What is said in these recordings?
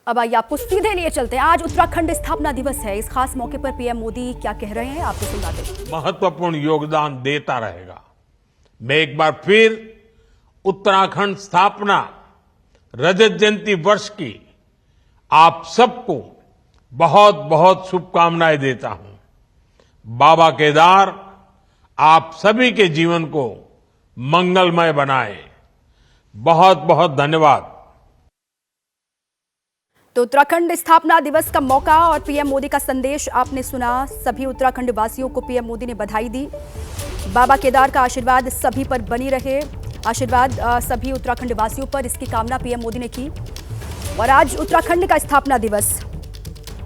अब आइए आपको सीधे लिए चलते हैं। आज उत्तराखंड स्थापना दिवस है। इस खास मौके पर पीएम मोदी क्या कह रहे हैं आपको सुनाते हैं। महत्वपूर्ण योगदान देता रहेगा। मैं एक बार फिर उत्तराखंड स्थापना रजत जयंती वर्ष की आप सबको बहुत बहुत शुभकामनाएं देता हूं। बाबा केदार आप सभी के जीवन को मंगलमय बनाए। बहुत बहुत धन्यवाद। तो उत्तराखंड स्थापना दिवस का मौका और पीएम मोदी का संदेश आपने सुना। सभी उत्तराखंड वासियों को पीएम मोदी ने बधाई दी। बाबा केदार का आशीर्वाद सभी पर बनी रहे। आशीर्वाद सभी उत्तराखंड वासियों पर, इसकी कामना पीएम मोदी ने की। और आज उत्तराखंड का स्थापना दिवस।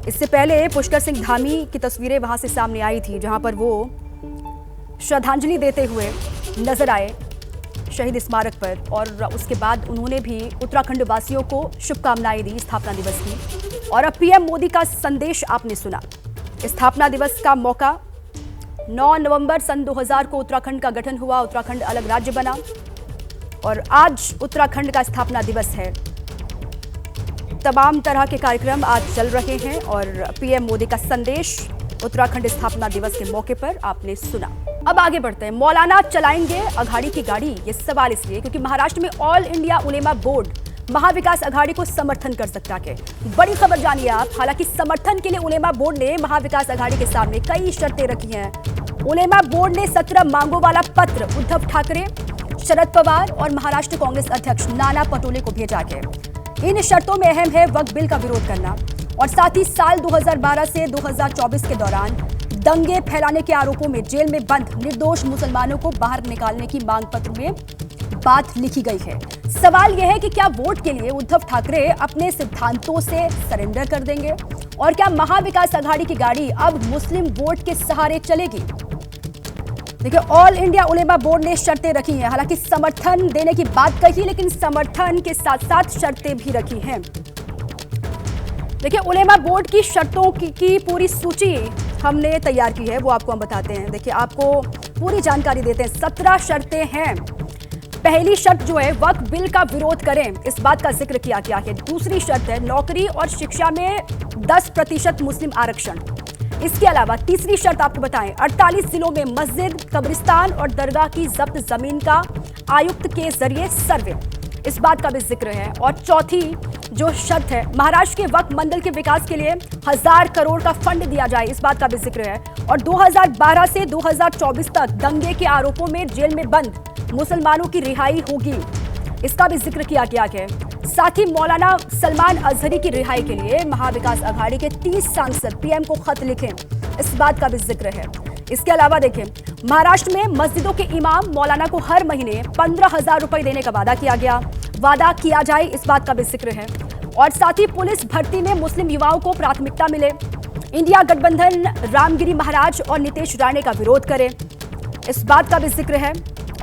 इससे पहले पुष्कर सिंह धामी की तस्वीरें वहां से सामने आई थी, जहां पर वो श्रद्धांजलि देते हुए नजर आए शहीद स्मारक पर। और उसके बाद उन्होंने भी उत्तराखंड वासियों को शुभकामनाएं दी स्थापना दिवस की। और अब पीएम मोदी का संदेश आपने सुना। स्थापना दिवस का मौका, 9 नवंबर सन 2000 को उत्तराखंड का गठन हुआ, उत्तराखंड अलग राज्य बना और आज उत्तराखंड का स्थापना दिवस है। तमाम तरह के कार्यक्रम आज चल रहे हैं और पीएम मोदी का संदेश उत्तराखंड स्थापना दिवस के मौके पर आपने सुना। अब आगे बढ़ते हैं। मौलाना चलाएंगे अघाड़ी की गाड़ी, ये सवाल इसलिए क्योंकि महाराष्ट्र में ऑल इंडिया उलेमा बोर्ड महाविकास अघाड़ी को समर्थन कर सकता है। बड़ी खबर जानिए आप। हालांकि समर्थन के लिए उलेमा बोर्ड ने महाविकास अघाड़ी के सामने कई शर्तें रखी हैं। उलेमा बोर्ड ने 17 मांगों वाला पत्र उद्धव ठाकरे, शरद पवार और महाराष्ट्र कांग्रेस अध्यक्ष नाना पटोले को भेजा है। इन शर्तों में अहम है वक्फ बिल का विरोध करना और साथ ही साल 2012 से 2024 के दौरान दंगे फैलाने के आरोपों में जेल में बंद निर्दोष मुसलमानों को बाहर निकालने की मांग पत्र में बात लिखी गई है। सवाल यह है कि क्या वोट के लिए उद्धव ठाकरे अपने सिद्धांतों से सरेंडर कर देंगे और क्या महाविकास अघाड़ी की गाड़ी अब मुस्लिम वोट के सहारे चलेगी। देखिए, ऑल इंडिया उलेमा बोर्ड ने शर्तें रखी हैं। हालांकि समर्थन देने की बात कही, लेकिन समर्थन के साथ साथ शर्तें भी रखी हैं। देखिए, उलेमा बोर्ड की शर्तों की पूरी सूची हमने तैयार की है, वो आपको हम बताते हैं। देखिए, आपको पूरी जानकारी देते हैं। 17 शर्तें हैं। पहली शर्त जो है वक्फ बिल का विरोध करें, इस बात का जिक्र किया गया है। दूसरी शर्त है नौकरी और शिक्षा में 10% मुस्लिम आरक्षण। इसके अलावा तीसरी शर्त आपको बताएं, 48 जिलों में मस्जिद, कब्रिस्तान और दरगाह की जब्त जमीन का आयुक्त के जरिए सर्वे, इस बात का भी जिक्र है। और चौथी जो शर्त है, महाराष्ट्र के वक्फ मंडल के विकास के लिए 1000 करोड़ का फंड दिया जाए, इस बात का भी जिक्र है। और 2012 से 2024 तक दंगे के आरोपों में जेल में बंद मुसलमानों की रिहाई होगी, इसका भी जिक्र किया गया है। साथ ही मौलाना सलमान अजहरी की रिहाई के लिए महाविकास अघाड़ी के 30 सांसद पीएम को खत लिखें, इस बात का भी जिक्र है। इसके अलावा देखें, महाराष्ट्र में मस्जिदों के इमाम मौलाना को हर महीने 15,000 रुपए देने का वादा किया जाए, इस बात का भी जिक्र है। और साथ ही पुलिस भर्ती में मुस्लिम युवाओं को प्राथमिकता मिले। इंडिया गठबंधन रामगिरी महाराज और नीतीश राणे का विरोध करे, इस बात का भी जिक्र है।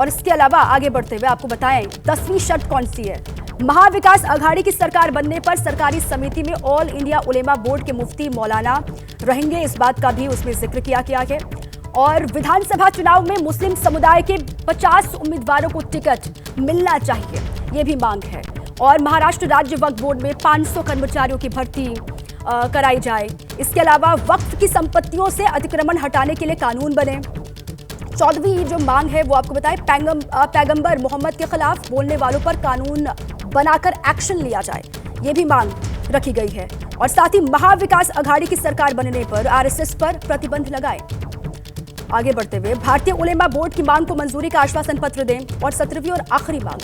और इसके अलावा आगे बढ़ते हुए आपको बताएं 10वीं शर्त कौन सी है। महाविकास अघाड़ी की सरकार बनने पर सरकारी समिति में ऑल इंडिया उलेमा बोर्ड के मुफ्ती मौलाना रहेंगे, इस बात का भी उसमें जिक्र किया गया है। और विधानसभा चुनाव में मुस्लिम समुदाय के 50 उम्मीदवारों को टिकट मिलना चाहिए, ये भी मांग है। और महाराष्ट्र राज्य वक्फ बोर्ड में 500 कर्मचारियों की भर्ती कराई जाए। इसके अलावा वक्फ की संपत्तियों से अतिक्रमण हटाने के लिए कानून बने। 14वीं जो मांग है वो आपको बताएं, पैगंबर मोहम्मद के खिलाफ बोलने वालों पर कानून बनाकर एक्शन लिया जाए, ये भी मांग रखी गई है। और साथ ही महाविकास अघाड़ी की सरकार बनने पर आरएसएस पर प्रतिबंध लगाए। आगे बढ़ते हुए भारतीय उलेमा बोर्ड की मांग को मंजूरी का आश्वासन पत्र दें। और 17वीं और आखिरी मांग,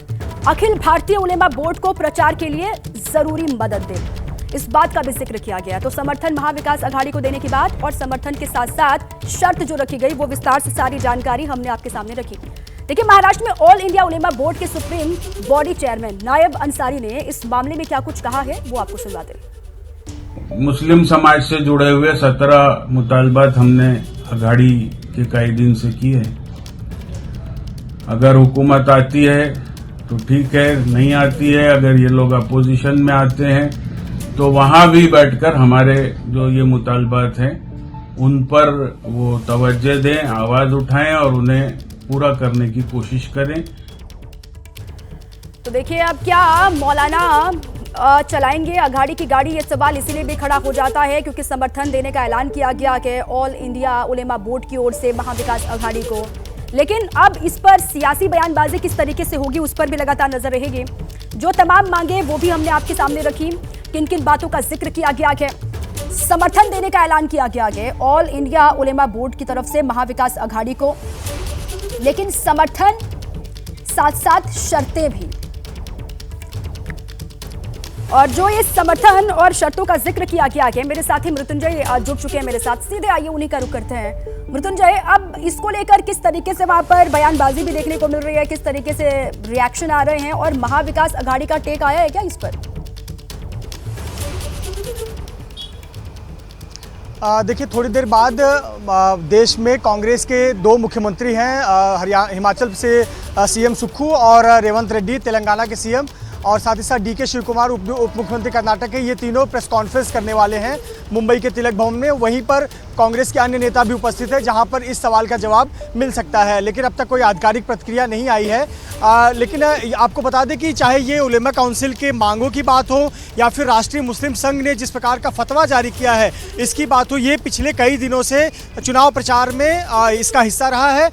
अखिल भारतीय उलेमा बोर्ड को प्रचार के लिए जरूरी मदद दें, इस बात का भी जिक्र किया गया। तो समर्थन महाविकास अघाड़ी को देने की बात और समर्थन के साथ साथ शर्त जो रखी गई, वो विस्तार से सारी जानकारी हमने आपके सामने रखी। देखिए, महाराष्ट्र में ऑल इंडिया उलेमा बोर्ड के सुप्रीम बॉडी चेयरमैन नायब अंसारी ने इस मामले में क्या कुछ कहा है, वो आपको सुनवाते हैं। मुस्लिम समाज से जुड़े हुए 17 मुतालबात हमने अघाड़ी के कायदीन से की है। अगर हुकूमत आती है तो ठीक है, नहीं आती है, अगर ये लोग अपोजिशन में आते हैं तो वहां भी बैठकर हमारे जो ये मुतालबात हैं उन पर वो तवज्जो दें, आवाज उठाएं और उन्हें पूरा करने की कोशिश करें। तो देखिए, अब क्या मौलाना चलाएंगे अघाड़ी की गाड़ी, ये सवाल इसीलिए भी खड़ा हो जाता है क्योंकि समर्थन देने का ऐलान किया गया कि ऑल इंडिया उलेमा बोर्ड की ओर से महाविकास अघाड़ी को। लेकिन अब इस पर सियासी बयानबाजी किस तरीके से होगी उस पर भी लगातार नजर रहेगी। जो तमाम मांगे वो भी हमने आपके सामने रखी, किन किन बातों का जिक्र किया गया है। समर्थन देने का ऐलान किया गया है ऑल इंडिया उलेमा बोर्ड की तरफ से महाविकास अघाड़ी को, लेकिन समर्थन साथ साथ शर्तें भी। और जो ये समर्थन और शर्तों का जिक्र किया गया है, मेरे साथी मृत्युंजय जुड़ चुके हैं मेरे साथ, सीधे आइए उन्हीं का रुख करते हैं। मृत्युंजय, अब इसको लेकर किस तरीके से वहां पर बयानबाजी भी देखने को मिल रही है, किस तरीके से रिएक्शन आ रहे हैं और महाविकास अघाड़ी का टेक आया है क्या इस पर? देखिए, थोड़ी देर बाद देश में कांग्रेस के दो मुख्यमंत्री हैं, हिमाचल से सीएम सुक्खू और रेवंत रेड्डी तेलंगाना के सीएम, और साथ ही साथ डीके शिव कुमार उप मुख्यमंत्री कर्नाटक के, ये तीनों प्रेस कॉन्फ्रेंस करने वाले हैं मुंबई के तिलक भवन में। वहीं पर कांग्रेस के अन्य नेता भी उपस्थित हैं जहां पर इस सवाल का जवाब मिल सकता है, लेकिन अब तक कोई आधिकारिक प्रतिक्रिया नहीं आई है। लेकिन आपको बता दें कि चाहे ये उलेमा काउंसिल के मांगों की बात हो या फिर राष्ट्रीय मुस्लिम संघ ने जिस प्रकार का फतवा जारी किया है इसकी बात हो, ये पिछले कई दिनों से चुनाव प्रचार में इसका हिस्सा रहा है।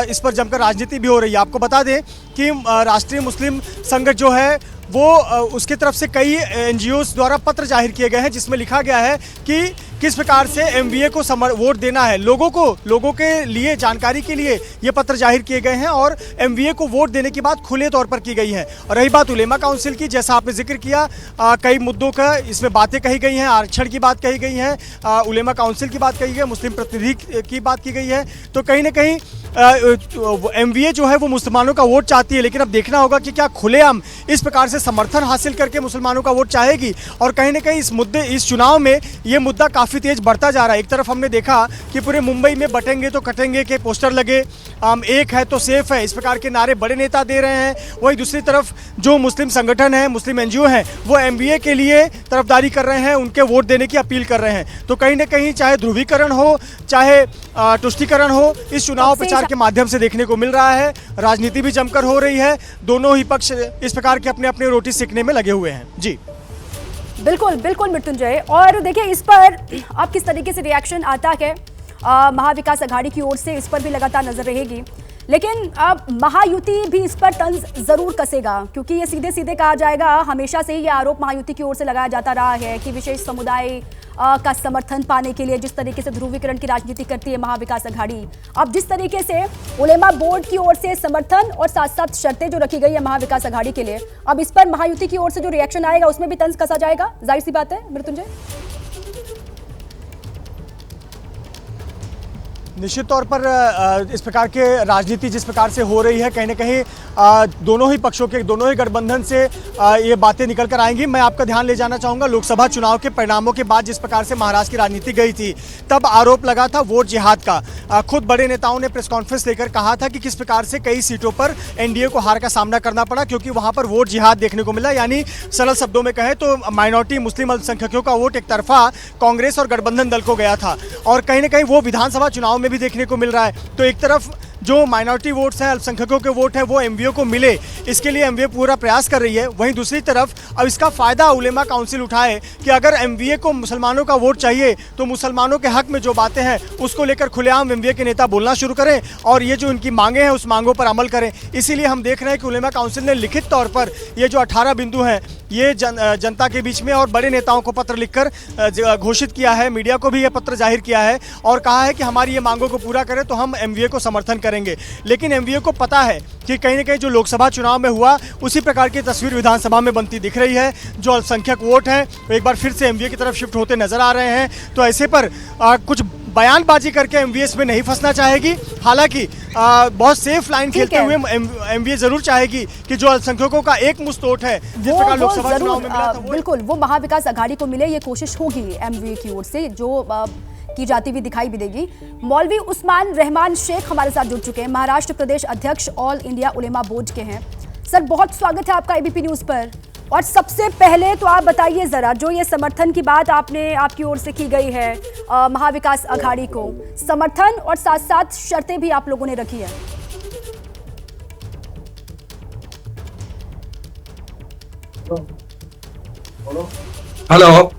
इस पर जमकर राजनीति भी हो रही है। आपको बता दें कि राष्ट्रीय मुस्लिम संघ जो है वो उसकी तरफ से कई एनजीओस द्वारा पत्र जाहिर किए गए हैं जिसमें लिखा गया है कि किस प्रकार से एमवीए को वोट देना है। लोगों के लिए जानकारी के लिए ये पत्र जाहिर किए गए हैं और एमवीए को वोट देने की बात खुले तौर पर की गई है। और रही बात उलेमा काउंसिल की, जैसा आपने जिक्र किया, कई मुद्दों का इसमें बातें कही गई हैं, आरक्षण की बात कही गई है, उलेमा काउंसिल की बात कही गई है, मुस्लिम प्रतिनिधि की बात की गई है। तो कहीं ना कहीं एमवीए जो है वो मुसलमानों का वोट चाहती है, लेकिन अब देखना होगा कि क्या खुलेआम इस प्रकार से समर्थन हासिल करके मुसलमानों का वोट चाहेगी। और कहीं ना कहीं इस चुनाव में ये मुद्दा काफ़ी तेज बढ़ता जा रहा है। एक तरफ हमने देखा कि पूरे मुंबई में बटेंगे तो कटेंगे के पोस्टर लगे, एक है तो सेफ है, इस प्रकार के नारे बड़े नेता दे रहे हैं। वहीं दूसरी तरफ जो मुस्लिम संगठन है, मुस्लिम एनजीओ हैं, वो एमवीए के लिए तरफदारी कर रहे हैं, उनके वोट देने की अपील कर रहे हैं। तो कहीं ना कहीं चाहे ध्रुवीकरण हो चाहे तुष्टीकरण हो, इस चुनाव प्रचार के माध्यम से देखने को मिल रहा है। राजनीति भी जमकर हो रही है, दोनों ही पक्ष इस प्रकार के अपने अपने रोटी सेकने में लगे हुए हैं। जी बिल्कुल बिल्कुल मृत्युंजय, और देखिए इस पर अब किस तरीके से रिएक्शन आता है महाविकास अघाड़ी की ओर से, इस पर भी लगातार नजर रहेगी। लेकिन अब महायुति भी इस पर तंज जरूर कसेगा, क्योंकि ये सीधे सीधे कहा जाएगा, हमेशा से ही ये आरोप महायुति की ओर से लगाया जाता रहा है कि विशेष समुदाय का समर्थन पाने के लिए जिस तरीके से ध्रुवीकरण की राजनीति करती है महाविकास अघाड़ी, अब जिस तरीके से उलेमा बोर्ड की ओर से समर्थन और साथ साथ शर्तें जो रखी गई है महाविकास अघाड़ी के लिए, अब इस पर महायुति की ओर से जो रिएक्शन आएगा उसमें भी तंज कसा जाएगा, जाहिर सी बात है मृत्युंजय। निश्चित तौर पर इस प्रकार के राजनीति जिस प्रकार से हो रही है, कहीं ना कहीं दोनों ही पक्षों के, दोनों ही गठबंधन से ये बातें निकल कर आएंगी। मैं आपका ध्यान ले जाना चाहूँगा, लोकसभा चुनाव के परिणामों के बाद जिस प्रकार से महाराष्ट्र की राजनीति गई थी, तब आरोप लगा था वोट जिहाद का। खुद बड़े नेताओं ने प्रेस कॉन्फ्रेंस लेकर कहा था कि किस प्रकार से कई सीटों पर एनडीए को हार का सामना करना पड़ा, क्योंकि वहाँ पर वोट जिहाद देखने को मिला। यानी सरल शब्दों में कहें तो माइनॉरिटी मुस्लिम अल्पसंख्यकों का वोट एक तरफा कांग्रेस और गठबंधन दल को गया था, और कहीं ना कहीं वो विधानसभा चुनाव में भी देखने को मिल रहा है। तो एक तरफ जो माइनॉरिटी वोट्स हैं, अल्पसंख्यकों के वोट हैं, वो एमवीए को मिले, इसके लिए एमवीए पूरा प्रयास कर रही है। वहीं दूसरी तरफ अब इसका फायदा उलेमा काउंसिल उठाए कि अगर एमवीए को मुसलमानों का वोट चाहिए तो मुसलमानों के हक में जो बातें हैं उसको लेकर खुलेआम एमवीए के नेता बोलना शुरू करें और ये जो इनकी मांगे हैं उस मांगों पर अमल करें। इसीलिए हम देख रहे हैं कि उलेमा काउंसिल ने लिखित तौर पर ये जो 18 बिंदु हैं ये जनता के बीच में और बड़े नेताओं को पत्र लिखकर घोषित किया है, मीडिया को भी ये पत्र जाहिर किया है और कहा है कि हमारी ये मांगों को पूरा करें तो हम एमवीए को समर्थन करेंगे। लेकिन एमवीए को पता है कि कहीं ना कहीं जो लोकसभा चुनाव में हुआ उसी प्रकार की तस्वीर विधानसभा में बनती दिख रही है। जो अल्पसंख्यक वोट हैं वो एक बार फिर से एमवीए की तरफ शिफ्ट होते नजर आ रहे हैं। तो ऐसे पर कुछ बयानबाजी करके एमवीए में नहीं फंसना चाहेगी। हालांकि बहुत सेफ लाइन खेलते हुए एमवीए जरूर चाहेगी कि जो अल्पसंख्यकों का एक मुश्त वोट है जिस प्रकार लोकसभा चुनाव में मिला था, बिल्कुल वो महाविकास अघाड़ी को मिले, ये कोशिश होगी एमवीए की ओर से जो की जाती हुई दिखाई भी देगी। मौलवी उस्मान रहमान शेख हमारे साथ जुड़ चुके हैं, महाराष्ट्र प्रदेश अध्यक्ष ऑल इंडिया उलेमा बोर्ड के हैं। सर बहुत स्वागत है आपका एबीपी न्यूज पर। और सबसे पहले तो आप बताइए जरा, जो ये समर्थन की बात आपकी ओर से की गई है महाविकास अघाड़ी को, समर्थन और साथ साथ शर्तें भी आप लोगों ने रखी है। हेलो।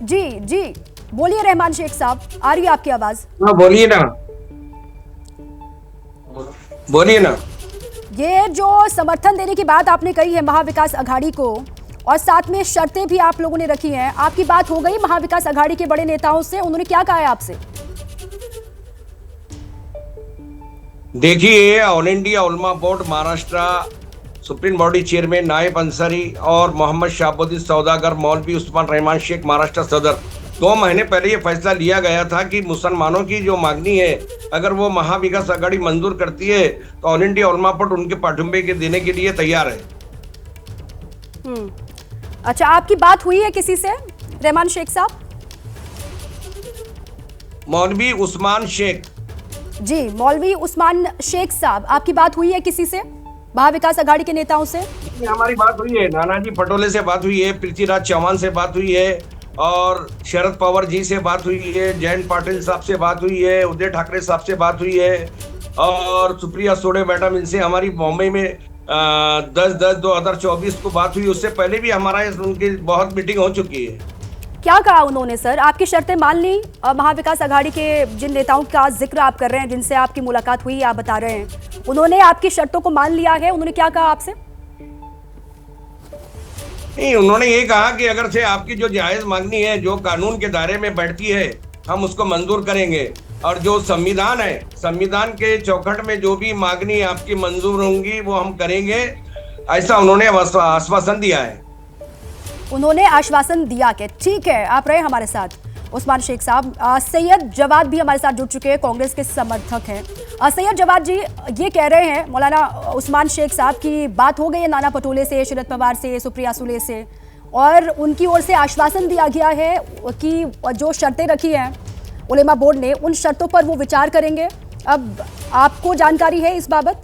जी जी, बोलिए रहमान शेख साहब, आ रही है आपकी आवाज। हाँ बोलिए ना, बोलिए ना। ये जो समर्थन देने की बात आपने कही है महाविकास अघाड़ी को, और साथ में शर्तें भी आप लोगों ने रखी हैं, आपकी बात हो गई महाविकास अघाड़ी के बड़े नेताओं से? उन्होंने क्या कहा है आपसे? देखिए, ऑल इंडिया उलमा board Maharashtra supreme body chairman नायब अंसारी और मोहम्मद शाहबुद्दीन सौदागर मौलवी उस्मान रहमान शेख महाराष्ट्र सदर 2 महीने पहले ये फैसला लिया गया था कि मुसलमानों की जो मांगनी है अगर वो महाविकास अघाड़ी मंजूर करती है तो ऑल इंडिया उलमा बोर्ड उनके पाठुंबे के देने के लिए तैयार है। अच्छा, आपकी बात हुई है किसी से रहमान शेख साहब? मौलवी उस्मान शेख। जी, मौलवी उस्मान शेख साहब, आपकी बात हुई है किसी से महाविकास अघाड़ी के नेताओं से? हमारी बात हुई है, नानाजी पटोले से बात हुई है, पृथ्वीराज चौहान से बात हुई है और शरद पवार जी से बात हुई है, जयंत पाटिल साहब से बात हुई है, उदय ठाकरे साहब से बात हुई है और सुप्रिया सुळे मैडम, इनसे हमारी बॉम्बे में 10/10/2024 को बात हुई। उससे पहले भी हमारा उनकी बहुत मीटिंग हो चुकी है। क्या कहा उन्होंने सर? आपकी शर्तें मान ली? महाविकास अघाड़ी के जिन नेताओं का जिक्र आप कर रहे हैं, जिनसे आपकी मुलाकात हुई, आप बता रहे हैं, उन्होंने आपकी शर्तों को मान लिया है? उन्होंने क्या कहा आपसे? नहीं, उन्होंने ये कहा कि अगर से आपकी जो जायज मांगनी है, जो कानून के दायरे में बैठती है, हम उसको मंजूर करेंगे और जो संविधान है, संविधान के चौखट में जो भी मांगनी आपकी मंजूर होंगी वो हम करेंगे, ऐसा उन्होंने आश्वासन दिया है। उन्होंने आश्वासन दिया कि ठीक है, आप रहे हमारे साथ उस्मान शेख साहब। सैयद जवाद भी हमारे साथ जुड़ चुके हैं, कांग्रेस के समर्थक हैं। सैयद जवाद जी, ये कह रहे हैं मौलाना उस्मान शेख साहब की बात हो गई है नाना पटोले से, शरद पवार से, सुप्रिया सुले से, और उनकी ओर से आश्वासन दिया गया है कि जो शर्तें रखी हैं उलेमा बोर्ड ने, उन शर्तों पर वो विचार करेंगे। अब आपको जानकारी है इस बाबत?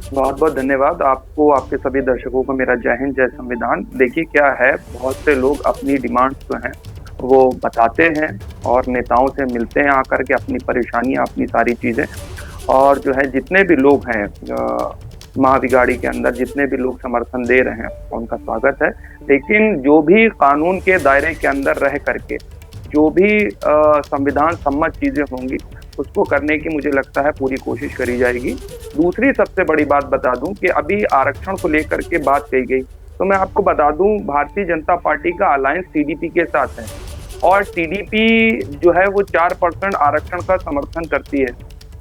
बहुत बहुत धन्यवाद आपको, आपके सभी दर्शकों को मेरा जय हिंद, जय संविधान। देखिए क्या है, बहुत से लोग अपनी डिमांड्स जो हैं वो बताते हैं और नेताओं से मिलते हैं आकर के, अपनी परेशानियां, अपनी सारी चीज़ें, और जो है जितने भी लोग हैं महाविगाड़ी के अंदर, जितने भी लोग समर्थन दे रहे हैं उनका स्वागत है। लेकिन जो भी कानून के दायरे के अंदर रह करके जो भी संविधान सम्मत चीज़ें होंगी उसको करने की मुझे लगता है पूरी कोशिश करी जाएगी। दूसरी सबसे बड़ी बात बता दूं कि अभी आरक्षण को लेकर के बात कही गई, तो मैं आपको बता दूं भारतीय जनता पार्टी का अलायंस टीडीपी के साथ है और टीडीपी जो है वो 4% आरक्षण का समर्थन करती है।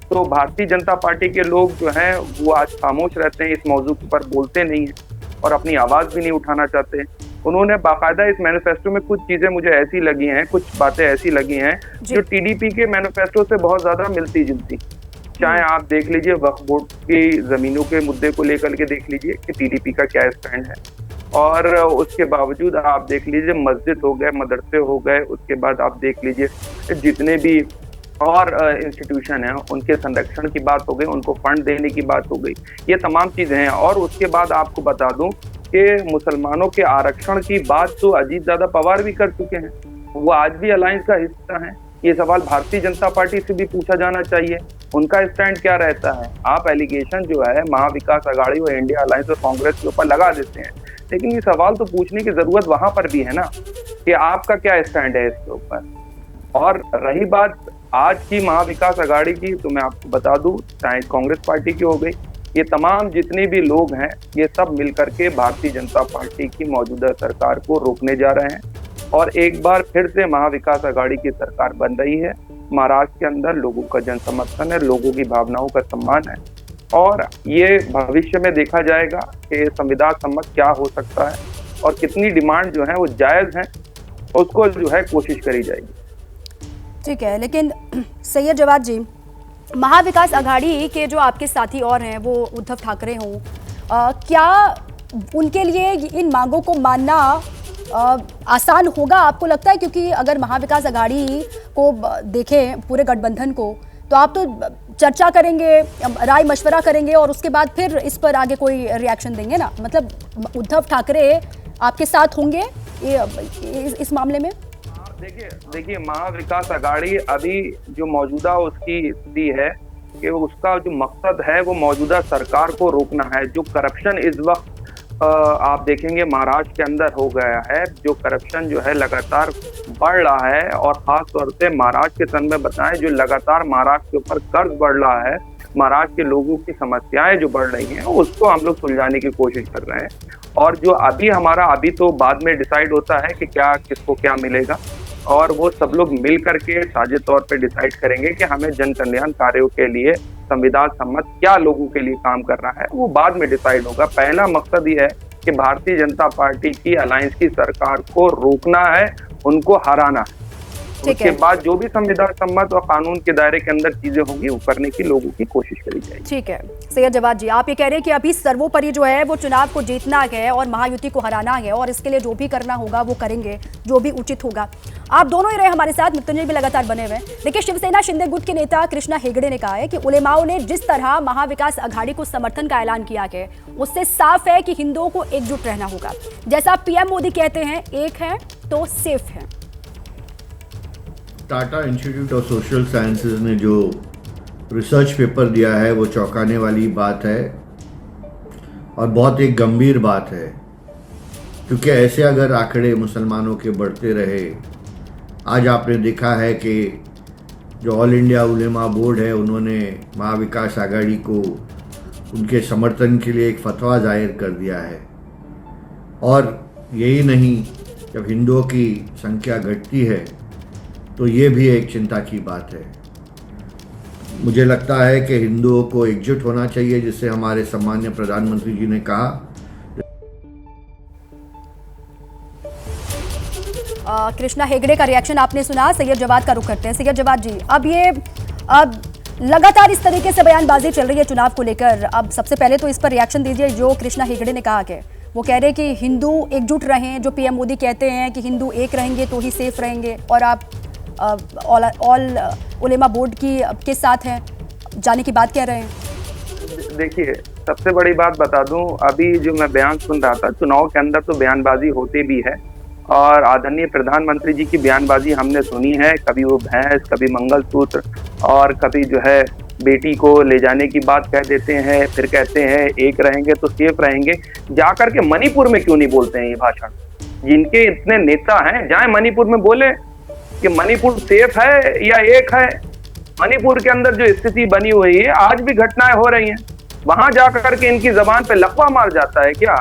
तो भारतीय जनता पार्टी के लोग जो हैं वो आज खामोश रहते हैं, इस मौजू पर बोलते नहीं हैं और अपनी आवाज़ भी नहीं उठाना चाहते। उन्होंने बाकायदा इस मैनिफेस्टो में कुछ चीजें मुझे ऐसी लगी हैं, कुछ बातें ऐसी लगी हैं जो टीडीपी के मैनिफेस्टो से बहुत ज्यादा मिलती जुलती। चाहे आप देख लीजिए वक्फ बोर्ड की जमीनों के मुद्दे को लेकर के देख लीजिए कि टीडीपी का क्या स्टैंड है, और उसके बावजूद आप देख लीजिए मस्जिद हो गए, मदरसे हो गए, उसके बाद आप देख लीजिए जितने भी और इंस्टीट्यूशन हैं उनके संरक्षण की बात हो गई, उनको फंड देने की बात हो गई, ये तमाम चीजें हैं। और उसके बाद आपको बता दूं कि मुसलमानों के आरक्षण की बात तो अजीत दादा पवार भी कर चुके हैं, वो आज भी अलायंस का हिस्सा हैं। ये सवाल भारतीय जनता पार्टी से भी पूछा जाना चाहिए, उनका स्टैंड क्या रहता है। आप एलिगेशन जो है महाविकास अघाड़ी और इंडिया अलायंस और कांग्रेस के ऊपर लगा देते हैं, लेकिन ये सवाल तो पूछने की जरूरत वहां पर भी है ना कि आपका क्या स्टैंड है इसके ऊपर। और रही बात आज की महाविकास अघाड़ी की, तो मैं आपको बता दूं चाहे कांग्रेस पार्टी की हो गई, ये तमाम जितने भी लोग हैं ये सब मिलकर के भारतीय जनता पार्टी की मौजूदा सरकार को रोकने जा रहे हैं और एक बार फिर से महाविकास अघाड़ी की सरकार बन रही है। महाराष्ट्र के अंदर लोगों का जन समर्थन है, लोगों की भावनाओं का सम्मान है और ये भविष्य में देखा जाएगा कि संविधान सम्मत क्या हो सकता है और कितनी डिमांड जो है वो जायज है, उसको जो है कोशिश करी जाएगी। ठीक है, लेकिन सैयद जवाद जी, महाविकास अघाड़ी के जो आपके साथी और हैं वो उद्धव ठाकरे हों, क्या उनके लिए इन मांगों को मानना आसान होगा आपको लगता है? क्योंकि अगर महाविकास अघाड़ी को देखें पूरे गठबंधन को, तो आप तो चर्चा करेंगे, राय मशवरा करेंगे और उसके बाद फिर इस पर आगे कोई रिएक्शन देंगे ना। मतलब उद्धव ठाकरे आपके साथ होंगे इस मामले में? देखिए महाविकास अघाड़ी अभी जो मौजूदा उसकी स्थिति है कि उसका जो मकसद है वो मौजूदा सरकार को रोकना है। जो करप्शन इस वक्त आप देखेंगे महाराष्ट्र के अंदर हो गया है, जो करप्शन जो है लगातार बढ़ रहा है, और खास तौर से महाराष्ट्र के संदर्भ में बताएं, जो लगातार महाराष्ट्र के ऊपर कर्ज बढ़ रहा है, महाराष्ट्र के लोगों की समस्याएं जो बढ़ रही हैं उसको हम लोग सुलझाने की कोशिश कर रहे हैं। और जो अभी तो बाद में डिसाइड होता है कि क्या किसको क्या मिलेगा, और वो सब लोग मिल करके साझे तौर पे डिसाइड करेंगे कि हमें जन कल्याण कार्यों के लिए संविधान सम्मत क्या लोगों के लिए काम करना है, वो बाद में डिसाइड होगा। पहला मकसद ये है कि भारतीय जनता पार्टी की अलायंस की सरकार को रोकना है, उनको हराना है। उसके बाद जो भी संविधान सम्मत और कानून के दायरे के अंदर चीजें होंगी वो करने की लोगों की कोशिश करी जाएगी। ठीक है सैयद जवाद जी, आप ये कह रहे हैं कि अभी सर्वोपरि जो है वो चुनाव को जीतना है और महायुति को हराना है, और इसके लिए जो भी करना होगा वो करेंगे, जो भी उचित होगा। आप दोनों ही रहे हमारे साथ, मृत्युंजय भी लगातार बने हुए। देखिए, शिवसेना शिंदे गुट के नेता कृष्णा हेगड़े ने कहा है कि उलेमाओं ने जिस तरह महाविकास अघाड़ी को समर्थन का ऐलान किया है उससे साफ है कि हिंदुओं को एकजुट रहना होगा। जैसा पीएम मोदी कहते हैं, एक है तो सेफ है। Tata institute of social sciences ने जो रिसर्च पेपर दिया है वो चौंकाने वाली बात है और बहुत एक गंभीर बात है, क्योंकि ऐसे अगर आंकड़े मुसलमानों के बढ़ते रहे, आज आपने देखा है कि जो ऑल इंडिया उलेमा बोर्ड है उन्होंने महाविकास आघाड़ी को उनके समर्थन के लिए एक फतवा जाहिर कर दिया है। और यही नहीं, जब हिंदुओं की संख्या घटती है तो ये भी एक चिंता की बात है। मुझे लगता है कि हिंदुओं को एकजुट होना चाहिए, जिससे हमारे सम्मान्य प्रधानमंत्री जी ने कहा। कृष्णा हेगड़े का रिएक्शन आपने सुना। सैयद जवाद का रुख करते हैं। सैयद जवाद जी, अब लगातार इस तरीके से बयानबाजी चल रही है चुनाव को लेकर, अब सबसे पहले तो इस पर रिएक्शन दीजिए। जो कृष्णा हेगड़े ने कहा कि वो कह रहे हैं कि हिंदू एकजुट रहें, जो पीएम मोदी कहते हैं कि हिंदू एक रहेंगे तो ही सेफ रहेंगे, और आप ऑल उलेमा बोर्ड के साथ हैं, जाने की बात कह रहे हैं। देखिए, सबसे बड़ी बात बता दूं, अभी जो मैं बयान सुन रहा था, चुनाव के अंदर तो बयानबाजी होती भी है, और आदरणीय प्रधानमंत्री जी की बयानबाजी हमने सुनी है, कभी वो भैंस, कभी मंगलसूत्र, और कभी जो है बेटी को ले जाने की बात कह देते हैं, फिर कहते हैं एक रहेंगे तो सेफ रहेंगे। जाकर के मणिपुर में क्यों नहीं बोलते हैं ये भाषण? जिनके इतने नेता हैं, जाए मणिपुर में बोले कि मणिपुर सेफ है या एक है। मणिपुर के अंदर जो स्थिति बनी हुई है, आज भी घटनाएं हो रही हैं, वहां जाकर के इनकी जबान पे लकवा मार जाता है क्या?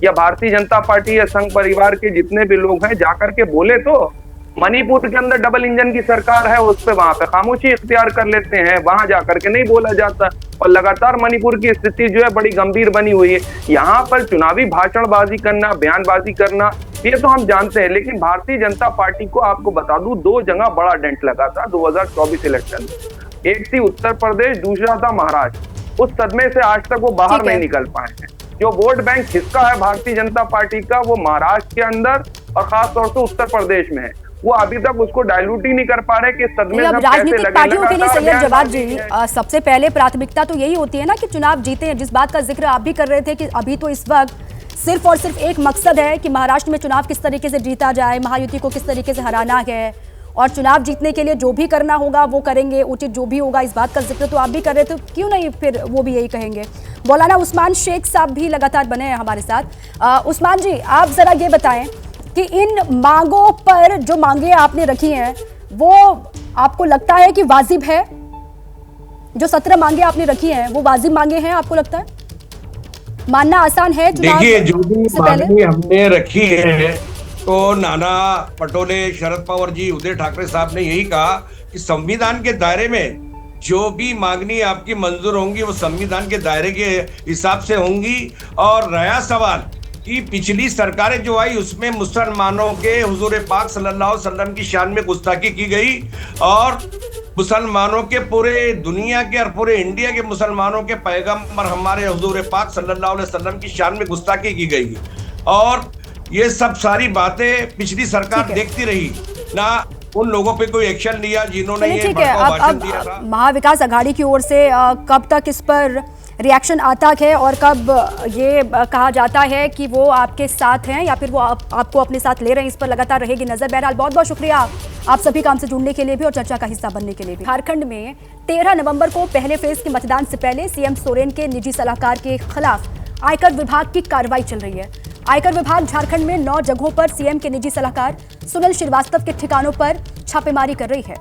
या भारतीय जनता पार्टी या संघ परिवार के जितने भी लोग हैं जाकर के बोले तो? मणिपुर के अंदर डबल इंजन की सरकार है, उस पे वहां पे खामोशी इख्तियार कर लेते हैं, वहां जाकर के नहीं बोला जाता। और लगातार मणिपुर की स्थिति जो है बड़ी गंभीर बनी हुई है। यहाँ पर चुनावी भाषणबाजी करना, बयानबाजी करना, ये तो हम जानते हैं, लेकिन भारतीय जनता पार्टी को आपको बता दूं, दो जगह बड़ा डेंट लगा था 2024 इलेक्शन में। एक थी उत्तर प्रदेश, दूसरा था महाराष्ट्र। उस सदमे से आज तक वो बाहर नहीं निकल पाए हैं। जो वोट बैंक हिस्सा है भारतीय जनता पार्टी का, वो महाराष्ट्र के अंदर और खास तौर से उत्तर प्रदेश में है। वो अभी तक उसको डायलूट ही नहीं कर पा रहे कि सदमे अब राजनीतिक पार्टियों के लिए सैयद जवाद जी, सबसे पहले प्राथमिकता तो यही होती है ना कि चुनाव जीते हैं। जिस बात का जिक्र आप भी कर रहे थे कि अभी तो इस वक्त सिर्फ और सिर्फ एक मकसद है कि महाराष्ट्र में चुनाव किस तरीके से जीता जाए, महायुति को किस तरीके से हराना है, और चुनाव जीतने के लिए जो भी करना होगा वो करेंगे, उचित जो भी होगा। इस बात का जिक्र तो आप भी कर रहे थे, क्यों नहीं फिर वो भी यही कहेंगे। मौलाना उस्मान शेख साहब भी लगातार बने हैं हमारे साथ। उस्मान जी, आप जरा ये बताएं कि इन मांगों पर जो मांगे आपने रखी हैं वो आपको लगता है कि वाजिब है? जो 17 मांगे आपने रखी हैं वो वाजिब मांगे हैं, आपको लगता है? मानना आसान है? देखिए, जो भी मांगे हमने रखी है, तो नाना पटोले, शरद पवार जी, उदय ठाकरे साहब ने यही कहा कि संविधान के दायरे में जो भी मांगनी आपकी मंजूर होंगी वो संविधान के दायरे के हिसाब से होंगी। और नया सवाल कि पिछली सरकारें जो आई उसमें मुसलमानों के हुजूर पाक सल्लल्लाहु अलैहि वसल्लम की शान में गुस्ताखी की गई, और मुसलमानों के पूरे दुनिया के और पूरे इंडिया के मुसलमानों के पैगंबर हमारे हुजूर पाक सल्लल्लाहु अलैहि वसल्लम की शान में गुस्ताखी की गई। और ये सब सारी बातें पिछली सरकार देखती रही, ना उन लोगों पे कोई एक्शन लिया जिन्होंने ये भड़काऊ भाषण दिया था। महाविकास अघाड़ी की ओर से कब तक इस पर रिएक्शन आता है और कब ये कहा जाता है कि वो आपके साथ हैं या फिर वो आपको अपने साथ ले रहे हैं, इस पर लगातार रहेगी नजर। बहरहाल बहुत बहुत शुक्रिया आप सभी काम से जुड़ने के लिए भी और चर्चा का हिस्सा बनने के लिए भी। झारखंड में 13 नवंबर को पहले फेज के मतदान से पहले सीएम सोरेन के निजी सलाहकार के खिलाफ आयकर विभाग की कार्रवाई चल रही है। आयकर विभाग झारखंड में 9 जगहों पर सीएम के निजी सलाहकार सुनील श्रीवास्तव के ठिकानों पर छापेमारी कर रही है।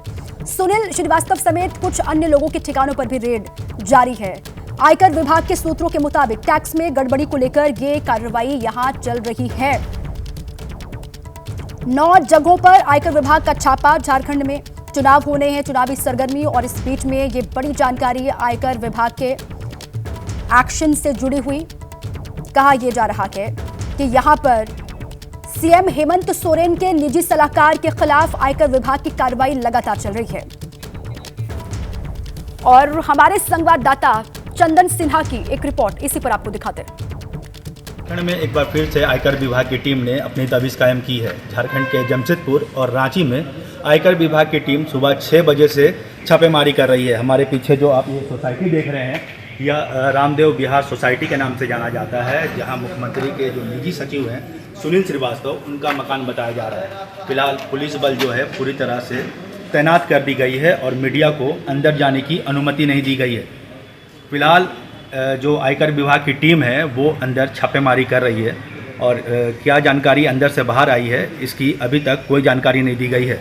सुनील श्रीवास्तव समेत कुछ अन्य लोगों के ठिकानों पर भी रेड जारी है। आयकर विभाग के सूत्रों के मुताबिक टैक्स में गड़बड़ी को लेकर ये कार्रवाई यहां चल रही है। 9 जगहों पर आयकर विभाग का छापा। झारखंड में चुनाव होने हैं, चुनावी सरगर्मी, और इस बीच में ये बड़ी जानकारी आयकर विभाग के एक्शन से जुड़ी हुई। कहा यह जा रहा है कि यहां पर सीएम हेमंत सोरेन के निजी सलाहकार के खिलाफ आयकर विभाग की कार्रवाई लगातार चल रही है। और हमारे संवाददाता चंदन सिन्हा की एक रिपोर्ट इसी पर आपको दिखाते हैं। झारखंड में एक बार फिर से आयकर विभाग की टीम ने अपनी दबिश कायम की है। झारखंड के जमशेदपुर और रांची में आयकर विभाग की टीम सुबह 6 बजे से छापेमारी कर रही है। हमारे पीछे जो आप ये सोसाइटी देख रहे हैं, यह रामदेव विहार सोसाइटी के नाम से जाना जाता है, जहां मुख्यमंत्री के जो निजी सचिव हैं सुनील श्रीवास्तव, उनका मकान बताया जा रहा है। फिलहाल पुलिस बल जो है पूरी तरह से तैनात कर दी गई है और मीडिया को अंदर जाने की अनुमति नहीं दी गई है। फिलहाल जो आयकर विभाग की टीम है वो अंदर छापेमारी कर रही है, और क्या जानकारी अंदर से बाहर आई है इसकी अभी तक कोई जानकारी नहीं दी गई है।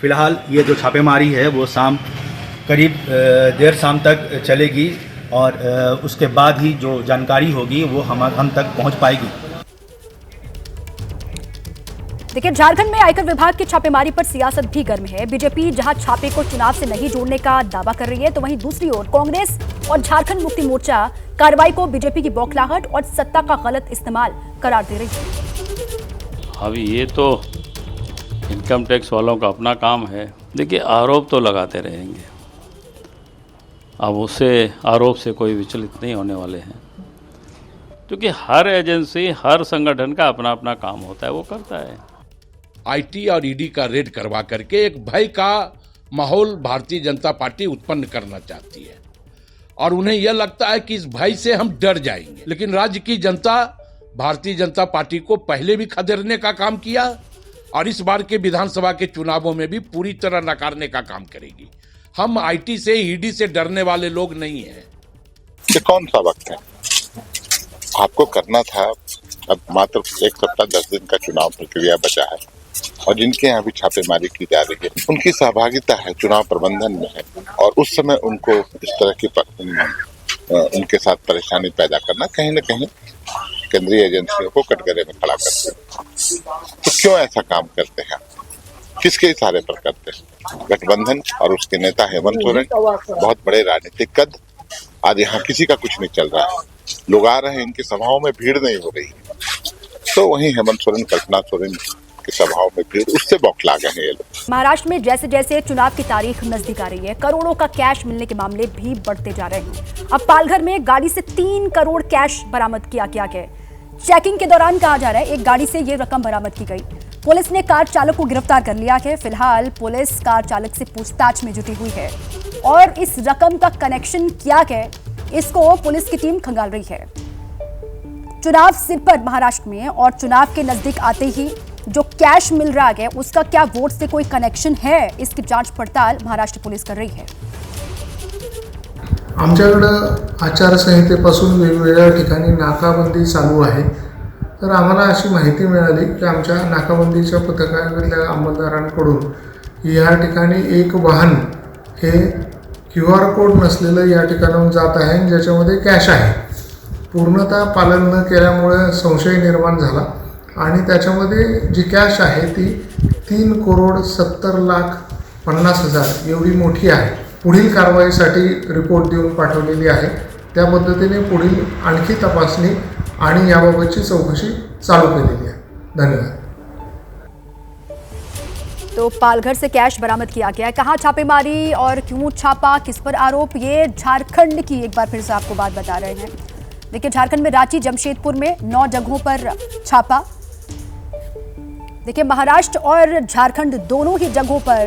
फिलहाल ये जो छापेमारी है वो शाम करीब देर शाम तक चलेगी, और उसके बाद ही जो जानकारी होगी वो हम तक पहुंच पाएगी। देखिए, झारखंड में आयकर विभाग की छापेमारी पर सियासत भी गर्म है। बीजेपी जहां छापे को चुनाव से नहीं जोड़ने का दावा कर रही है, तो वहीं दूसरी ओर कांग्रेस और झारखंड मुक्ति मोर्चा कार्रवाई को बीजेपी की बौखलाहट और सत्ता का गलत इस्तेमाल करार दे रही है। अभी ये तो इनकम टैक्स वालों का अपना काम है। देखिए, आरोप तो लगाते रहेंगे, अब उससे आरोप से कोई विचलित नहीं होने वाले हैं, क्योंकि हर एजेंसी, हर संगठन का अपना अपना काम होता है, वो करता है। आईटी और ईडी का रेड करवा करके एक भय का माहौल भारतीय जनता पार्टी उत्पन्न करना चाहती है, और उन्हें यह लगता है कि इस भय से हम डर जाएंगे। लेकिन राज्य की जनता भारतीय जनता पार्टी को पहले भी खदेड़ने का काम किया, और इस बार के विधानसभा के चुनावों में भी पूरी तरह नकारने का काम करेगी। हम आईटी से, ईडी से डरने वाले लोग नहीं हैं। ये कौन सा वक्त है? आपको करना था। अब मात्र 1 सप्ताह 10 दिन का चुनाव प्रक्रिया बचा है, और जिनके यहाँ भी छापेमारी की जा रही है उनकी सहभागिता है, चुनाव प्रबंधन में है, और उस समय उनको इस तरह की उनके साथ परेशानी पैदा करना कहीं न कहीं केंद्रीय एजेंसियों को कटघरे में खड़ा करते हैं। तो क्यों ऐसा काम करते हैं? किसके इशारे पर करते हैं? गठबंधन और उसके नेता हेमंत सोरेन बहुत बड़े राजनीतिक कद, आज यहाँ किसी का कुछ नहीं चल रहा है। लोग आ रहे हैं, इनकी सभाओं में भीड़ नहीं हो रही है, तो वहीं हेमंत सोरेन, कल्पना सोरेन की सभाओं में भीड़, उससे बौखला गए हैं ये लोग। महाराष्ट्र में जैसे जैसे चुनाव की तारीख नजदीक आ रही है, करोड़ों का कैश मिलने के मामले भी बढ़ते जा रहे हैं। अब पालघर में गाड़ी से 3 करोड़ कैश बरामद किया गया। चेकिंग के दौरान कहा जा रहा है एक गाड़ी से ये रकम बरामद की गई। पुलिस ने कार चालक को गिरफ्तार कर लिया है। फिलहाल पुलिस कार चालक से पूछताछ में जुटी हुई है, और इस रकम का कनेक्शन क्या है इसको पुलिस की टीम खंगाल रही है। चुनाव सिर पर महाराष्ट्र में, और चुनाव के नजदीक आते ही जो कैश मिल रहा है उसका क्या वोट से कोई कनेक्शन है, इसकी जांच पड़ताल महाराष्ट्र पुलिस कर रही है। आमच्याकडं आचारसंहितेपासून वेगवेगळ्या ठिकाणी नाकाबंदी चालू आहे। तर आम्हाला अशी माहिती मिळाली की आमच्या नाकाबंदीच्या पथकातल्या अंमलदारांकडून या ठिकाणी एक वाहन हे QR कोड नसलेलं या ठिकाणाहून जात आहे, ज्याच्यामध्ये कॅश आहे। पूर्णतः पालन न केल्यामुळे संशय निर्माण झाला, आणि त्याच्यामध्ये जी कॅश आहे ती 3,70,50,000 एवढी मोठी आहे। पुढील कारवाईसाठी रिपोर्ट देऊन पाठवलेली आहे। त्या पद्धतीने पुढील आणखी तपासणी आणि याबाबतची चौकशी चालू केलेली आहे। धन्यवाद। तो पालघर से कैश बरामद किया गया है। कहाँ छापेमारी और क्यों छापा, किस पर आरोप, ये झारखंड की एक बार फिर से आपको बात बता रहे हैं। देखिए, झारखंड में रांची, जमशेदपुर में 9 जगहों पर छापा। देखिए, महाराष्ट्र और झारखंड दोनों ही जगहों पर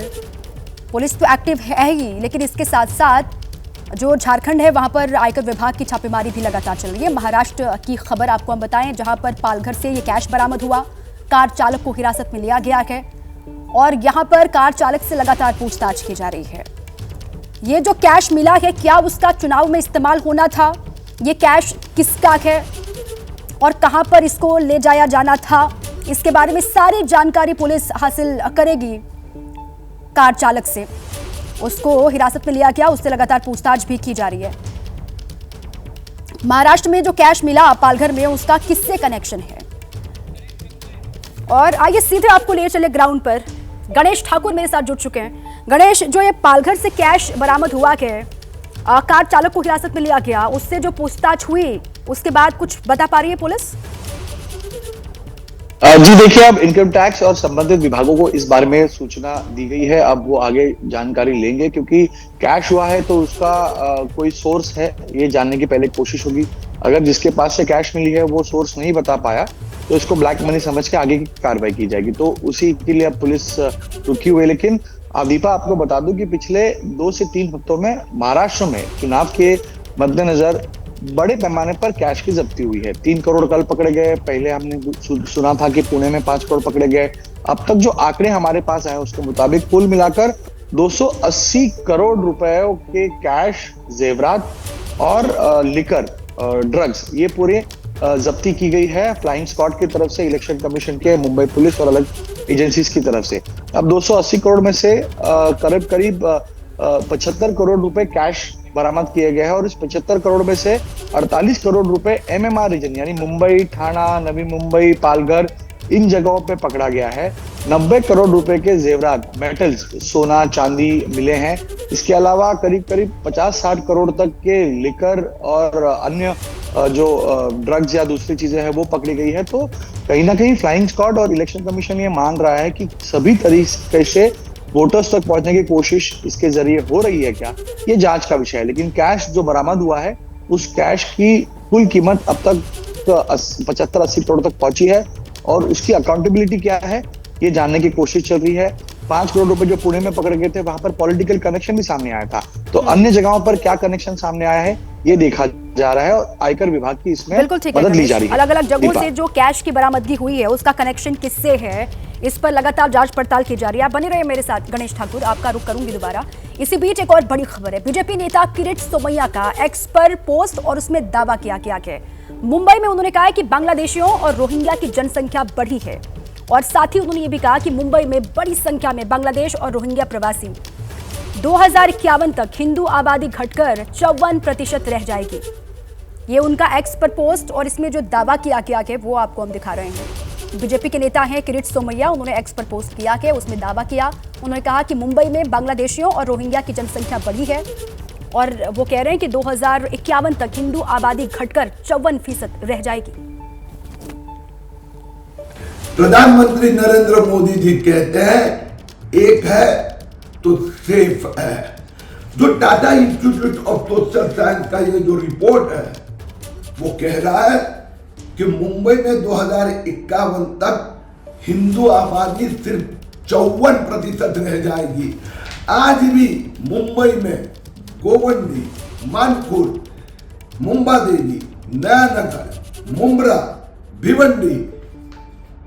पुलिस तो एक्टिव है ही, लेकिन इसके साथ साथ जो झारखंड है वहां पर आयकर विभाग की छापेमारी भी लगातार चल रही है। महाराष्ट्र की खबर आपको हम बताएं, जहां पर पालघर से ये कैश बरामद हुआ, कार चालक को हिरासत में लिया गया है, और यहां पर कार चालक से लगातार पूछताछ की जा रही है। ये जो कैश मिला है, क्या उसका चुनाव में इस्तेमाल होना था? ये कैश किसका है? और कहां पर इसको ले जाया जाना था, इसके बारे में सारी जानकारी पुलिस हासिल करेगी। कार चालक से उसको हिरासत में लिया गया, उससे लगातार पूछताछ भी की जा रही है। महाराष्ट्र में जो कैश मिला पालघर में, उसका किससे कनेक्शन है? और आइए सीधे आपको ले चले ग्राउंड पर। गणेश ठाकुर मेरे साथ जुड़ चुके हैं। गणेश, जो ये पालघर से कैश बरामद हुआ है, कार चालक को हिरासत में लिया गया, उससे जो पूछताछ हुई उसके बाद कुछ बता पा रही है पुलिस? जी देखिए, अब इनकम टैक्स और संबंधित विभागों को इस बारे में सूचना दी गई है। अब वो आगे जानकारी लेंगे, क्योंकि कैश हुआ है तो उसका कोई सोर्स है ये जानने की पहले कोशिश होगी। अगर जिसके पास से कैश मिली है वो सोर्स नहीं बता पाया तो इसको ब्लैक मनी समझ के आगे की कार्रवाई की जाएगी। तो उसी के लिए अब पुलिस रुकी हुई है। लेकिन दीपा, आपको बता दूं कि पिछले 2 से 3 हफ्तों में महाराष्ट्र में चुनाव के मद्देनजर बड़े पैमाने पर कैश की जब्ती हुई है। 3 करोड़ कल पकड़े गए, पहले हमने सुना था कि पुणे में 5 करोड़ पकड़े गए। अब तक जो आंकड़े हमारे पास आए उसके मुताबिक कुल मिलाकर 280 करोड़ रुपए के कैश, जेवरात और लिकर, ड्रग्स, ये पूरे जब्ती की गई है फ्लाइंग स्क्वाड की तरफ से, इलेक्शन कमीशन के, मुंबई पुलिस और अलग एजेंसीज की तरफ से। अब 280 करोड़ में से करीब 75 करोड़ रुपए कैश बरामद किए गए हैं और इस 75 करोड़ में से 48 करोड़ रुपए MMR रीजन यानी मुंबई, ठाणा, नवी मुंबई, पालघर, इन जगहों पे पकड़ा गया है। 90 करोड़ रुपए के जेवरात, मेटल्स, सोना, चांदी मिले हैं। इसके अलावा करीब 50-60 करोड़ तक के लिकर और अन्य जो ड्रग्स या दूसरी चीजें हैं वो पकड़ी गई है। तो कहीं ना कहीं फ्लाइंग स्क्वाड और इलेक्शन कमीशन ये मान रहा है कि सभी तरीके से वोटर्स तक पहुंचने की कोशिश इसके जरिए हो रही है क्या, ये जांच का विषय है। लेकिन कैश जो बरामद हुआ है उस कैश की कुल कीमत अब तक 75-80 करोड़ तक पहुंची है और उसकी अकाउंटेबिलिटी क्या है ये जानने की कोशिश चल रही है। 5 करोड़ रुपए जो पुणे में पकड़े गए थे वहां पर पॉलिटिकल कनेक्शन भी सामने आया था। तो अन्य जगहों पर क्या कनेक्शन सामने आया है ये देखा जा रहा है और आयकर विभाग की इसमें मदद ली जा रही है। अलग अलग जगहों से जो कैश की बरामदगी हुई है उसका कनेक्शन किससे है, इस पर लगातार जांच पड़ताल की जा रही है। आप बने रहे मेरे साथ गणेश ठाकुर, आपका रुख करूंगी दोबारा। इसी बीच एक और बड़ी खबर है, बीजेपी नेता किरीट सोमैया का एक्स पर पोस्ट और उसमें दावा किया गया है। मुंबई में उन्होंने कहा है कि बांग्लादेशियों और रोहिंग्या की जनसंख्या बढ़ी है और साथ ही उन्होंने ये भी कहा कि मुंबई में बड़ी संख्या में बांग्लादेश और रोहिंग्या प्रवासी। 2051 तक हिंदू आबादी घटकर 54% रह जाएगी। ये उनका एक्स पर पोस्ट और इसमें जो दावा किया गया है वो आपको हम दिखा रहे हैं। बीजेपी के नेता हैं किरीट सोमैया, उन्होंने एक्स पर पोस्ट किया है, उसमें दावा किया। उन्होंने कहा कि मुंबई में बांग्लादेशियों और रोहिंग्या की जनसंख्या बढ़ी है और वो कह रहे हैं कि 2051 तक हिंदू आबादी घटकर 54% रह जाएगी। प्रधानमंत्री नरेंद्र मोदी जी कहते हैं एक है तो सेफ है। जो Tata institute of social science का ये जो रिपोर्ट है वो कह रहा है कि मुंबई में 2051 तक हिंदू आबादी सिर्फ 54% रह जाएगी। आज भी मुंबई में गोवंडी, मानपुर, मुंबादेवी, नयानगर, मुंब्रा, भिवंडी,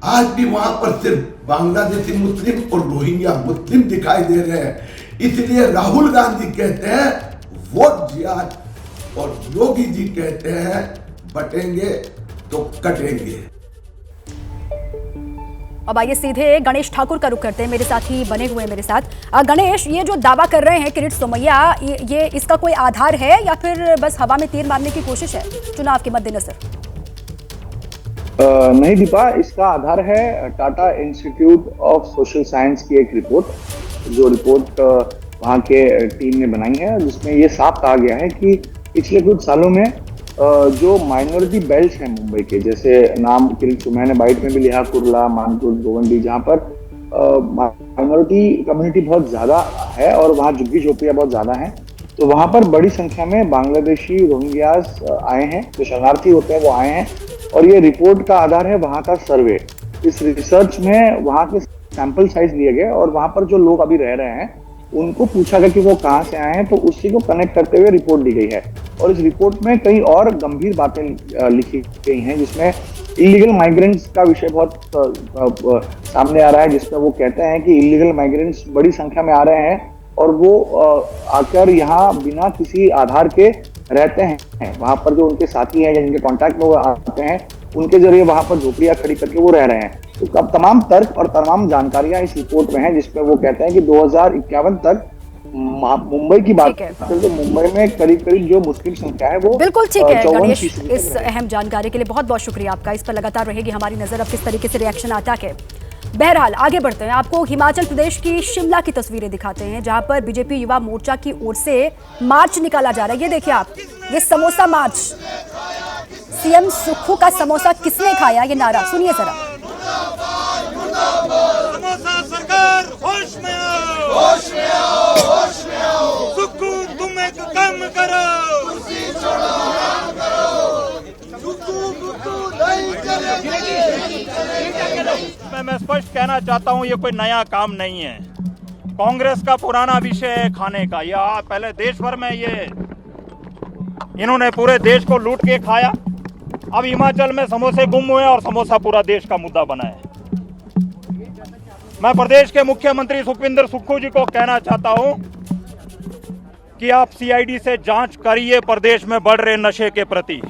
आज भी वहां पर सिर्फ बांग्लादेशी मुस्लिम और रोहिंग्या मुस्लिम दिखाई दे रहे हैं। इसलिए राहुल गांधी कहते हैं वोट जिहाद और योगी जी कहते हैं बटेंगे तो कटेंगे। अब आइए सीधे गणेश ठाकुर का रुख करते हैं, मेरे साथ ही बने हुए हैं मेरे साथ। गणेश, ये जो दावा कर रहे हैं किरीट सोमैया, ये इसका कोई आधार है या फिर बस हवा में तीर मारने की कोशिश है चुनाव के मद्देनजर? नहीं दीपा, इसका आधार है Tata institute of social science की एक रिपोर्ट, जो रिपोर्ट वहाँ के टीम ने बनाई है, जिसमें ये साफ कहा गया है कि पिछले कुछ सालों में जो माइनॉरिटी बेल्ट हैं मुंबई के, जैसे नाम किरीट सोमैया ने बाइट में भी लिया, कुर्ला, मानपुर, गोवंडी, जहाँ पर माइनॉरिटी कम्युनिटी बहुत ज़्यादा है और वहाँ झुग्गी झोपड़ियाँ बहुत ज़्यादा हैं, तो वहाँ पर बड़ी संख्या में बांग्लादेशी रोहिंग्यास आए हैं, जो शरणार्थी होते हैं वो आए हैं और ये रिपोर्ट का आधार है वहाँ का सर्वे। इस रिसर्च में वहाँ के सैंपल साइज लिए गए और वहाँ पर जो लोग अभी रह रहे हैं उनको पूछा गया कि वो कहाँ से आए हैं, तो उसी को कनेक्ट करते हुए रिपोर्ट दी गई है। और इस रिपोर्ट में कई और गंभीर बातें लिखी गई हैं, जिसमें इलीगल माइग्रेंट्स का विषय बहुत सामने आ रहा है, जिसमें वो कहते हैं कि इलीगल माइग्रेंट्स बड़ी संख्या में आ रहे हैं और वो आकर यहाँ बिना किसी आधार के रहते हैं। वहाँ पर जो उनके साथी हैं या जिनके कॉन्टैक्ट में वो आते हैं उनके जरिए वहां पर झोपड़ियां खड़ी करके वो रह रहे हैं। तो तमाम तर्क और तमाम जानकारियां इस रिपोर्ट में हैं, जिसमें वो कहते हैं कि 2051 तक मुंबई की बात करें तो मुंबई में करीब करीब जो मुस्लिम संख्या है वो बिल्कुल ठीक है। गणेश, 54% इस अहम जानकारी के लिए बहुत बहुत शुक्रिया आपका। इस पर लगातार रहेगी हमारी नजर, अब किस तरीके से रिएक्शन आता है। बहरहाल आगे बढ़ते हैं, आपको हिमाचल प्रदेश की शिमला की तस्वीरें दिखाते हैं, जहां पर बीजेपी युवा मोर्चा की ओर से मार्च निकाला जा रहा है। ये देखिए आप, ये समोसा मार्च, सीएम सुक्खू का समोसा किसने खाया, ये नारा सुनिए जरा। समोसा सरकार होश में आओ, होश में आओ, होश में आओ। सुक्खू तुम एक काम करो, कुर्सी छोड़ो काम करो। सुक्खू नहीं चलेगी। मैं स्पष्ट कहना चाहता हूं, ये कोई नया काम नहीं है। कांग्रेस का पुराना विषय है खाने का। यह पहले देश भर में इन्होंने पूरे देश को लूट के खाया। अब हिमाचल में समोसे गुम हुए और समोसा पूरा देश का मुद्दा बना है। मैं प्रदेश के मुख्यमंत्री सुखविंदर सुक्खू जी को कहना चाहता हूं कि आप सीआईडी से जांच करिए प्रदेश में बढ़ रहे नशे के प्रति।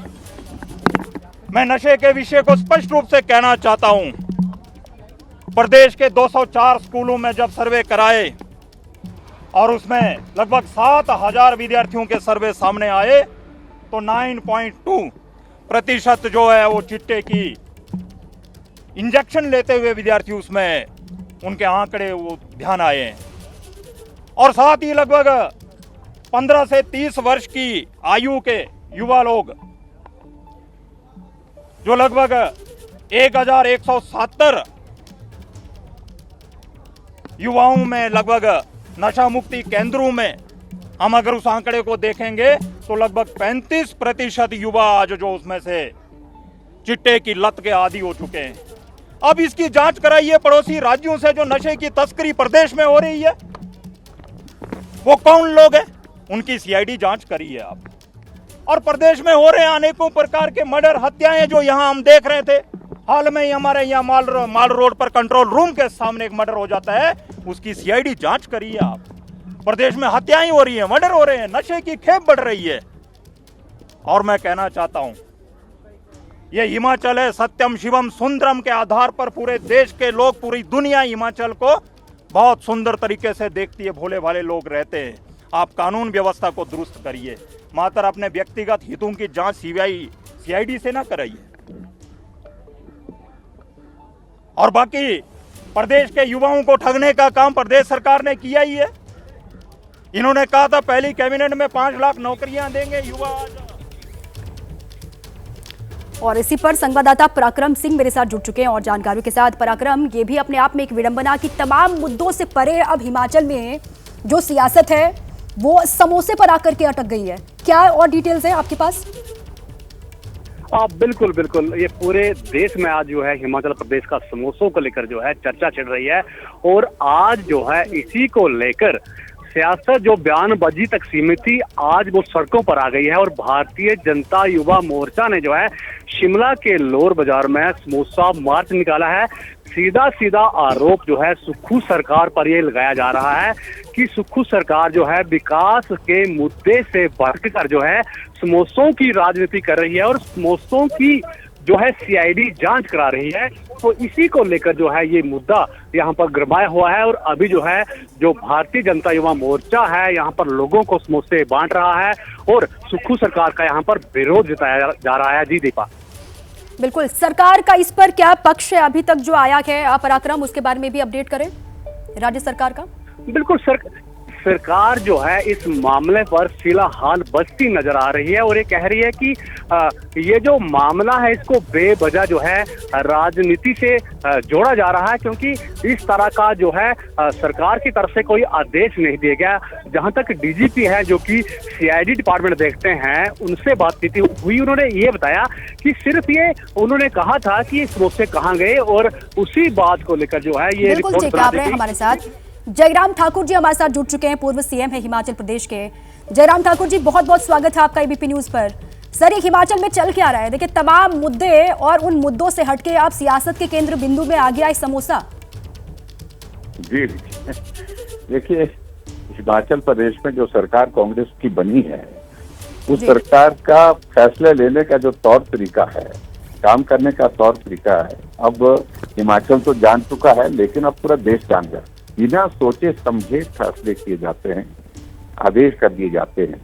मैं नशे के विषय को स्पष्ट रूप से कहना चाहता हूं। प्रदेश के 204 स्कूलों में जब सर्वे कराए और उसमें लगभग 7000 विद्यार्थियों के सर्वे सामने आए तो 9.2% जो है वो चिट्टे की इंजेक्शन लेते हुए विद्यार्थी उसमें उनके आंकड़े वो ध्यान आए हैं। और साथ ही लगभग 15 से 30 वर्ष की आयु के युवा लोग जो लगभग 1170 युवाओं में लगभग नशा मुक्ति केंद्रों में हम अगर उस आंकड़े को देखेंगे तो लगभग 35% युवा आज जो उसमें से चिट्टे की लत के आदी हो चुके हैं। अब इसकी जांच कराइए पड़ोसी राज्यों से जो नशे की तस्करी प्रदेश में हो रही है, वो कौन लोग हैं, उनकी सीआईडी जांच करिए आप। और प्रदेश में हो रहे हैं अनेकों प्रकार के मर्डर, हत्याएं जो यहां हम देख रहे थे। हाल में ही हमारे यहाँ माल रोड पर कंट्रोल रूम के सामने एक मर्डर हो जाता है, उसकी सीआईडी जांच करिए आप। प्रदेश में हत्याएं हो रही हैं, मर्डर हो रहे हैं, नशे की खेप बढ़ रही है। और मैं कहना चाहता हूं, ये हिमाचल है सत्यम शिवम सुंदरम के आधार पर पूरे देश के लोग, पूरी दुनिया हिमाचल को बहुत सुंदर तरीके से देखती है। भोले भाले लोग रहते हैं। आप कानून व्यवस्था को दुरुस्त करिए, मात्र अपने व्यक्तिगत हितों की जांच सीआईडी से ना कराइए। और बाकी प्रदेश के युवाओं को ठगने का काम प्रदेश सरकार ने किया ही है। इन्होंने कहा था पहली कैबिनेट में 5 लाख नौकरियां देंगे युवा। और इसी पर संवाददाता पराक्रम सिंह मेरे साथ जुड़ चुके हैं और जानकारियों के साथ। पराक्रम, ये भी अपने आप में एक विडंबना की तमाम मुद्दों से परे अब हिमाचल में जो सियासत है वो समोसे पर आकर के अटक गई है। क्या और डिटेल्स है आपके पास? बिल्कुल बिल्कुल, ये पूरे देश में आज जो है हिमाचल प्रदेश का समोसों को लेकर जो है चर्चा छिड़ रही है। और आज जो है इसी को लेकर सियासत जो बयानबाजी तक सीमित थी, आज वो सड़कों पर आ गई है। और भारतीय जनता युवा मोर्चा ने जो है शिमला के लोअर बाजार में समोसा मार्च निकाला है। सीधा सीधा आरोप जो है सुक्खू सरकार पर ये लगाया जा रहा है कि सुक्खू सरकार जो है विकास के मुद्दे से भटककर जो है समोसों की राजनीति कर रही है और समोसों की जो है सीआईडी जांच करा रही है। तो इसी को लेकर जो है ये मुद्दा यहाँ पर गरमाया हुआ है। और अभी जो है जो भारतीय जनता युवा मोर्चा है यहाँ पर लोगों को समोसे बांट रहा है और सुक्खू सरकार का यहाँ पर विरोध जताया जा रहा है। जी दीपा, बिल्कुल, सरकार का इस पर क्या पक्ष है अभी तक जो आया है पराक्रम, उसके बारे में भी अपडेट करें राज्य सरकार का। बिल्कुल, सरकार जो है इस मामले पर फिलहाल बचती नजर आ रही है और ये कह रही है कि ये जो मामला है इसको बेवजह जो है राजनीति से जोड़ा जा रहा है, क्योंकि इस तरह का जो है सरकार की तरफ से कोई आदेश नहीं दिया गया। जहां तक डीजीपी है जो कि सीआईडी डिपार्टमेंट देखते हैं, उनसे बातचीत हुई, उन्होंने ये बताया कि सिर्फ ये उन्होंने कहा था कि ये समोसे कहाँ गए और उसी बात को लेकर जो है ये रिपोर्ट बना दी गई। हमारे साथ जयराम ठाकुर जी हमारे साथ जुड़ चुके हैं, पूर्व सीएम है हिमाचल प्रदेश के। जयराम ठाकुर जी, बहुत बहुत स्वागत है आपका एबीपी न्यूज पर। सर, ये हिमाचल में चल क्या रहा है? देखिए, तमाम मुद्दे और उन मुद्दों से हटके आप सियासत के केंद्र बिंदु में आ गया है समोसा। जी देखिए, हिमाचल प्रदेश में जो सरकार कांग्रेस की बनी है, उस सरकार का फैसले लेने का जो तौर तरीका है, काम करने का तौर तरीका है। अब हिमाचल तो जान चुका है, लेकिन अब पूरा देश जान गया। बिना सोचे समझे फैसले किए जाते हैं, आदेश कर दिए जाते हैं।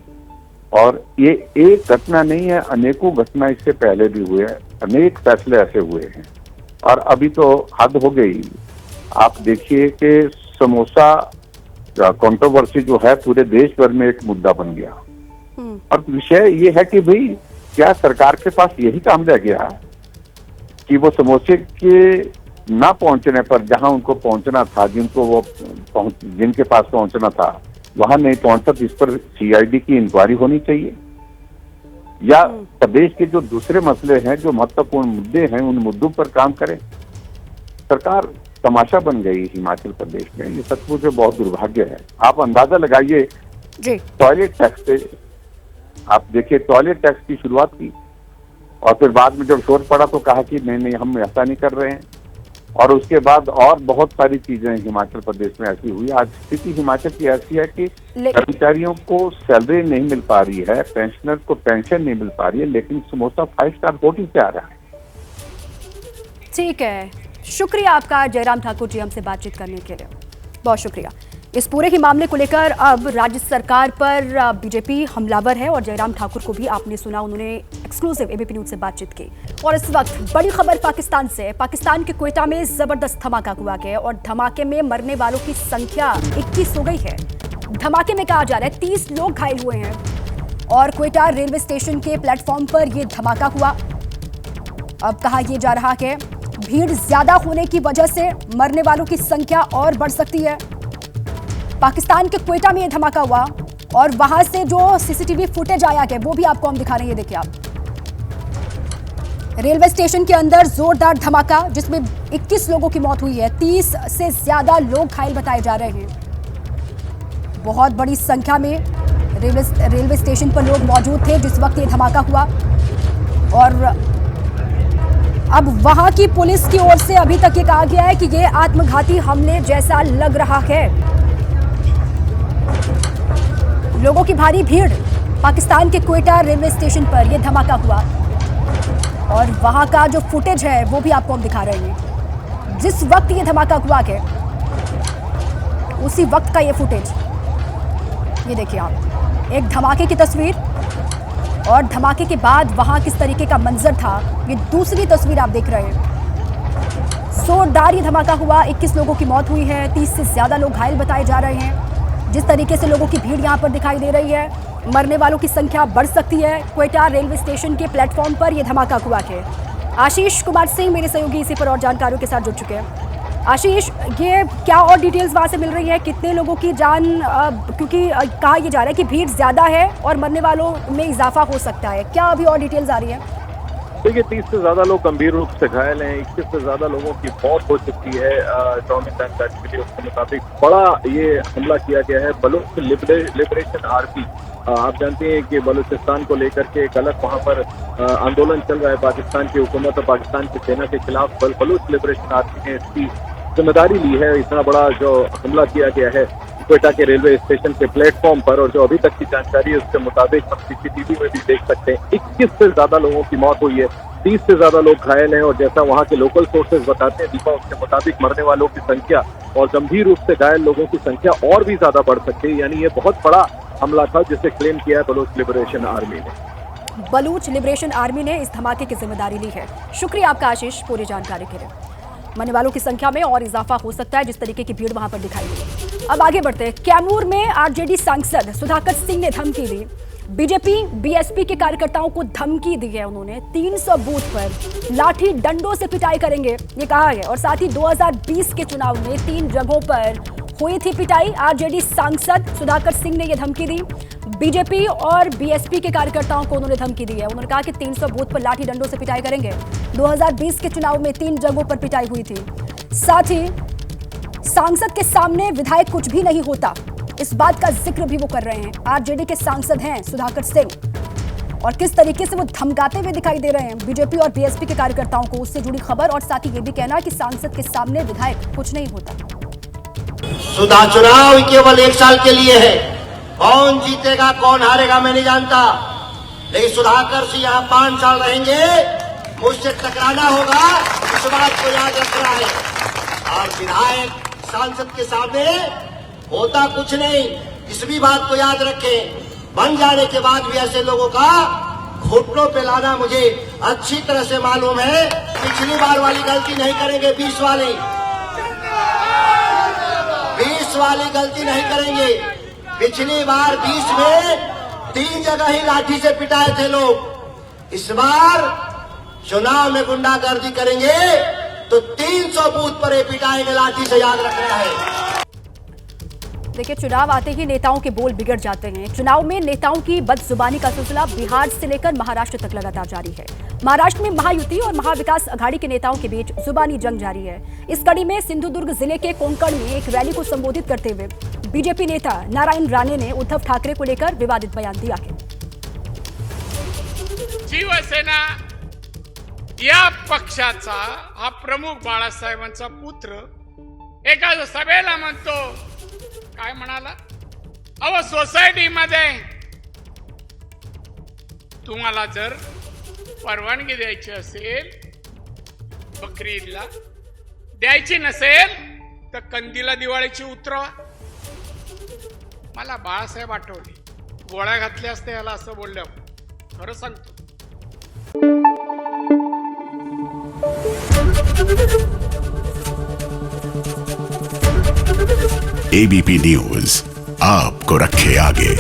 और ये एक घटना नहीं है, अनेकों घटना इससे पहले भी हुए हैं, अनेक फैसले ऐसे हुए हैं। और अभी तो हद हो गई। आप देखिए कि समोसा कंट्रोवर्सी जो है पूरे देश भर में एक मुद्दा बन गया। और विषय ये है कि भाई क्या सरकार के पास यही काम रह गया कि वो समोसे के ना पहुंचने पर, जहां उनको पहुंचना था, जिनके पास पहुंचना था वहां नहीं पहुंचा, इस पर सीआईडी की इंक्वायरी होनी चाहिए। या प्रदेश के जो दूसरे मसले हैं, जो महत्वपूर्ण मुद्दे हैं, उन मुद्दों पर काम करें। सरकार तमाशा बन गई हिमाचल प्रदेश में, ये सचमुच में बहुत दुर्भाग्य है। आप अंदाजा लगाइए, टॉयलेट टैक्स से आप देखिए, टॉयलेट टैक्स की शुरुआत की और फिर बाद में जब शोर पड़ा तो कहा कि नहीं हम ऐसा नहीं कर रहे हैं। और उसके बाद और बहुत सारी चीजें हिमाचल प्रदेश में ऐसी हुई। आज स्थिति हिमाचल की ऐसी है कि कर्मचारियों को सैलरी नहीं मिल पा रही है, पेंशनर को पेंशन नहीं मिल पा रही है, लेकिन समोसा 5 स्टार होटल से आ रहा है। ठीक है, शुक्रिया आपका जयराम ठाकुर जी हमसे बातचीत करने के लिए, बहुत शुक्रिया। इस पूरे ही मामले को लेकर अब राज्य सरकार पर बीजेपी हमलावर है और जयराम ठाकुर को भी आपने सुना, उन्होंने एक्सक्लूसिव एबीपी न्यूज से बातचीत की। और इस वक्त बड़ी खबर पाकिस्तान से। पाकिस्तान के क्वेटा में जबरदस्त धमाका हुआ है और धमाके में मरने वालों की संख्या 21 हो गई है। धमाके में कहा जा रहा है 30 लोग घायल हुए हैं और क्वेटा रेलवे स्टेशन के प्लेटफॉर्म पर यह धमाका हुआ। अब कहा यह जा रहा है भीड़ ज्यादा होने की वजह से मरने वालों की संख्या और बढ़ सकती है। पाकिस्तान के क्वेटा में यह धमाका हुआ और वहां से जो सीसीटीवी फुटेज आया है वो भी आपको हम दिखा रहे हैं। ये देखिए आप, रेलवे स्टेशन के अंदर जोरदार धमाका जिसमें 21 लोगों की मौत हुई है, 30 से ज्यादा लोग घायल बताए जा रहे हैं। बहुत बड़ी संख्या में रेलवे स्टेशन पर लोग मौजूद थे जिस वक्त ये धमाका हुआ। और अब वहां की पुलिस की ओर से अभी तक ये कहा गया है कि ये आत्मघाती हमले जैसा लग रहा है। लोगों की भारी भीड़, पाकिस्तान के क्वेटा रेलवे स्टेशन पर यह धमाका हुआ और वहां का जो फुटेज है वो भी आपको हम दिखा रहे हैं। जिस वक्त ये धमाका हुआ है उसी वक्त का ये फुटेज, ये देखिए आप, एक धमाके की तस्वीर और धमाके के बाद वहां किस तरीके का मंजर था, ये दूसरी तस्वीर आप देख रहे हैं। जोरदार ये धमाका हुआ, 21 लोगों की मौत हुई है, 30 से ज्यादा लोग घायल बताए जा रहे हैं। जिस तरीके से लोगों की भीड़ यहां पर दिखाई दे रही है, मरने वालों की संख्या बढ़ सकती है। क्वेटा रेलवे स्टेशन के प्लेटफॉर्म पर यह धमाका हुआ है। आशीष कुमार सिंह मेरे सहयोगी इसी पर और जानकारियों के साथ जुड़ चुके हैं। आशीष, ये क्या और डिटेल्स वहां से मिल रही है, कितने लोगों की जान, क्योंकि कहा यह जा रहा है कि भीड़ ज्यादा है और मरने वालों में इजाफा हो सकता है, क्या अभी और डिटेल्स आ रही है? देखिए 30 से ज्यादा लोग गंभीर रूप से घायल हैं, 21 से ज्यादा लोगों की मौत हो चुकी है। गवर्नमेंट जानकारी के मुताबिक बड़ा ये हमला किया गया है बलूच लिबरेशन आर्मी। आप जानते हैं कि बलूचिस्तान को लेकर के एक अलग वहाँ पर आंदोलन चल रहा है पाकिस्तान की हुकूमत और पाकिस्तान की सेना के खिलाफ। बलूच लिबरेशन आर्मी ने इसकी जिम्मेदारी ली है। इतना बड़ा जो हमला किया गया है क्वेटा के रेलवे स्टेशन के प्लेटफॉर्म पर, और जो अभी तक की जानकारी है उसके मुताबिक हम सीसीटीवी में भी देख सकते हैं 21 से ज्यादा लोगों की मौत हुई है, 30 से ज्यादा लोग घायल हैं। और जैसा वहां के लोकल सोर्सेज बताते हैं दीपा, उसके मुताबिक मरने वालों की संख्या और गंभीर रूप से घायल लोगों की संख्या और भी ज्यादा बढ़ सकती है। यानी ये बहुत बड़ा हमला था जिसे क्लेम किया है बलूच लिबरेशन आर्मी ने। बलूच लिबरेशन आर्मी ने इस धमाके की जिम्मेदारी ली है। शुक्रिया आपका आशीष पूरी जानकारी के लिए। मरने वालों की संख्या में और इजाफा हो सकता है जिस तरीके की भीड़ वहां पर दिखाई दी। अब आगे बढ़ते हैं। कैमूर में आरजेडी सांसद सुधाकर सिंह ने धमकी दी। बीजेपी बीएसपी के कार्यकर्ताओं को धमकी दी है। उन्होंने 300 बूथ पर लाठी डंडों से पिटाई करेंगे ये कहा है। और साथ ही 2020 के चुनाव में 3 जगहों पर हुई थी पिटाई। आरजेडी सांसद सुधाकर सिंह ने यह धमकी दी। बीजेपी और बीएसपी के कार्यकर्ताओं को उन्होंने धमकी दी है। उन्होंने कहा कि 300 बूथ पर लाठी डंडों से पिटाई करेंगे। 2020 के चुनाव में 3 जगहों पर पिटाई हुई थी। साथ ही सांसद के सामने विधायक कुछ भी नहीं होता, इस बात का जिक्र भी वो कर रहे हैं। आरजेडी के सांसद हैं सुधाकर सिंह और किस तरीके से वो धमकाते हुए दिखाई दे रहे हैं बीजेपी और बीएसपी के कार्यकर्ताओं को, उससे जुड़ी खबर। और साथ ही ये भी कहना कि सांसद के सामने विधायक कुछ नहीं होता। चुनाव केवल 1 साल के लिए है, कौन जीतेगा कौन हारेगा मैं नहीं जानता, लेकिन सुधाकर सिंह यहाँ 5 साल रहेंगे, उससे टकराना होगा, इस बात को याद रखना है। और विधायक सांसद के सामने होता कुछ नहीं, इस भी बात को याद रखें। बन जाने के बाद भी ऐसे लोगों का घुटनों पे लाना मुझे अच्छी तरह से मालूम है। पिछली बार वाली गलती नहीं करेंगे, 20 वाली गलती नहीं करेंगे। पिछली बार 20 में 3 जगह ही लाठी से पिटाए थे लोग। इस बार चुनाव में गुंडागर्दी करेंगे तो 300 बूथ पर ये पिटाएंगे लाठी से, याद रखना है। देखिए, चुनाव आते ही नेताओं के बोल बिगड़ जाते हैं। चुनाव में नेताओं की बदजुबानी का सिलसिला बिहार से लेकर महाराष्ट्र तक लगातार जारी है। महाराष्ट्र में महायुति और महाविकास अघाड़ी के नेताओं के बीच जुबानी जंग जारी है। इस कड़ी में सिंधुदुर्ग जिले के कोंकण में एक रैली को संबोधित करते हुए बीजेपी नेता नारायण राणे ने उद्धव ठाकरे को लेकर विवादित बयान दिया है। शिवसेना या पक्षाचा हा प्रमुख बाळासाहेबांचा पुत्र एका सभेला म्हणतो, काय म्हणाला, अहो सोसायटीमध्ये तुम्हाला जर परवानगी द्यायची असेल, बकरी ईदला द्यायची नसेल तर कंदीला दिवाळीची उतरवा. मला बाळासाहेब आठवले, गोळ्या घातल्या असते याला असं बोलल्यावर. खरं सांगतो. एबीपी न्यूज आपको रखे आगे।